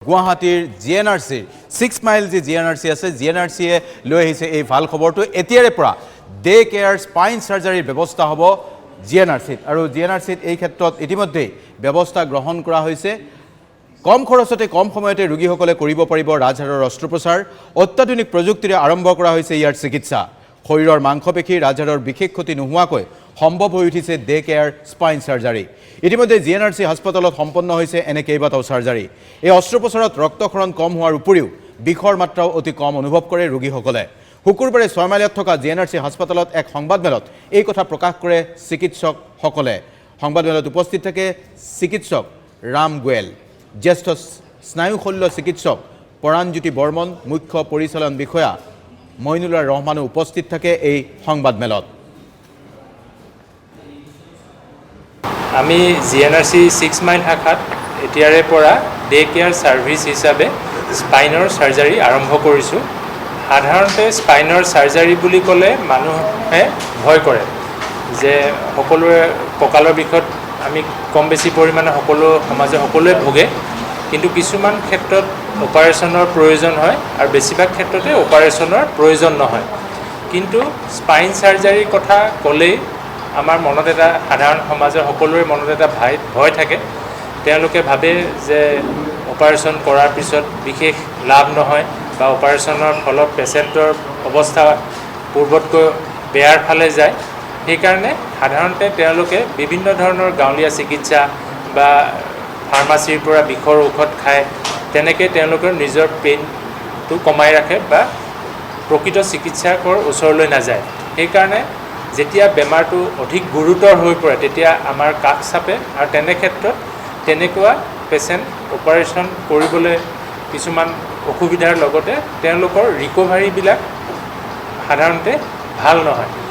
গুৱাহাটীৰ জিএনআৰচিৰ 6 মাইল যি জিএনআৰচি আছে জিএনআৰচিয়ে লৈ আহিছে এই ভাল খবৰটো এতিয়াৰে পৰা ডে কেয়াৰ স্পাইন সাৰ্জাৰীৰ ব্যৱস্থা হ'ব জিএনআৰচিত আৰু জিএনআৰচিত এই ক্ষেত্ৰত ইতিমধ্যে ব্যৱস্থা গ্ৰহণ কৰা হৈছে কম খৰচতে কম সময়তে ৰোগীসকলে কৰিব পাৰিব ৰাজহাড়ৰ অস্ত্ৰোপচাৰ অত্যাধুনিক প্ৰযুক্তিৰে আৰম্ভ কৰা হৈছে ইয়াৰ চিকিৎসা শৰীৰৰ মাংসপেশী ৰাজহাড়ৰ বিশেষ ক্ষতি নোহোৱাকৈ সম্ভৱ হৈ উঠিছে ডে কেয়াৰ স্পাইন সাৰ্জাৰী ইতিমধ্যে জিএনআৰচি হাস্পতালত সম্পন্ন হৈছে এনে কেইবাটাও সাৰ্জাৰী এই অস্ত্ৰোপচাৰত ৰক্তক্ষৰণ কম হোৱাৰ উপৰিও বিষৰ মাত্ৰাও অতি কম অনুভৱ কৰে ৰোগীসকলে শুকুৰবাৰে 6 মাইলত থকা জিএনআৰচি হাস্পতালত এক সংবাদমেলত এই কথা প্ৰকাশ কৰে চিকিৎসকসকলে সংবাদমেলত উপস্থিত থাকে চিকিৎসক ৰাম গোয়েল জ্যেষ্ঠ স্নায়ুশল্য চিকিৎসক পৰাণজ্যোতি বৰ্মন মুখ্য পৰিচালন বিষয়া মইনুল্লাহ ৰহমানো উপস্থিত থাকে এই সংবাদমেলত আমি জিএনআৰচি 6 মাইল শাখাত এতিয়াৰে পৰা ডে কেয়াৰ সাৰ্ভিস হিচাপে স্পাইনৰ সাৰ্জাৰী আৰম্ভ কৰিছোঁ সাধাৰণতে স্পাইনৰ সাৰ্জাৰী বুলি ক'লে মানুহে ভয় কৰে যে সকলোৱে কঁকালৰ বিষত আমি কম বেছি পৰিমাণে সকলোৱে ভোগে কিন্তু কিছুমান ক্ষেত্ৰত অপাৰেশ্যনৰ প্ৰয়োজন হয় আৰু বেছিভাগ ক্ষেত্ৰতে অপাৰেশ্যনৰ প্ৰয়োজন নহয় কিন্তু স্পাইন সাৰ্জাৰীৰ কথা ক'লেই আমাৰ মনত এটা সাধাৰণ সমাজৰ সকলোৰে মনত এটা ভয় থাকে তেওঁলোকে ভাবে যে অপাৰেশ্যন কৰাৰ পিছত বিশেষ লাভ নহয় বা অপাৰেশ্যনৰ ফলত পেচেণ্টৰ অৱস্থা পূৰ্বতকৈ বেয়াৰ ফালে যায় সেইকাৰণে সাধাৰণতে তেওঁলোকে বিভিন্ন ধৰণৰ গাঁৱলীয়া চিকিৎসা বা ফাৰ্মাচীৰ পৰা বিষৰ ঔষধ খায় তেনেকৈ তেওঁলোকৰ নিজৰ পেইনটো কমাই ৰাখে বা প্ৰকৃত চিকিৎসকৰ ওচৰলৈ নাযায় সেইকাৰণে যেতিয়া বেমাৰটো অধিক গুৰুতৰ হৈ পৰে তেতিয়া আমাৰ কাষ চাপে আৰু তেনে ক্ষেত্ৰত তেনেকুৱা পেচেণ্ট অপাৰেশ্যন কৰিবলৈ কিছুমান অসুবিধাৰ লগতে তেওঁলোকৰ ৰিকভাৰীবিলাক সাধাৰণতে ভাল নহয়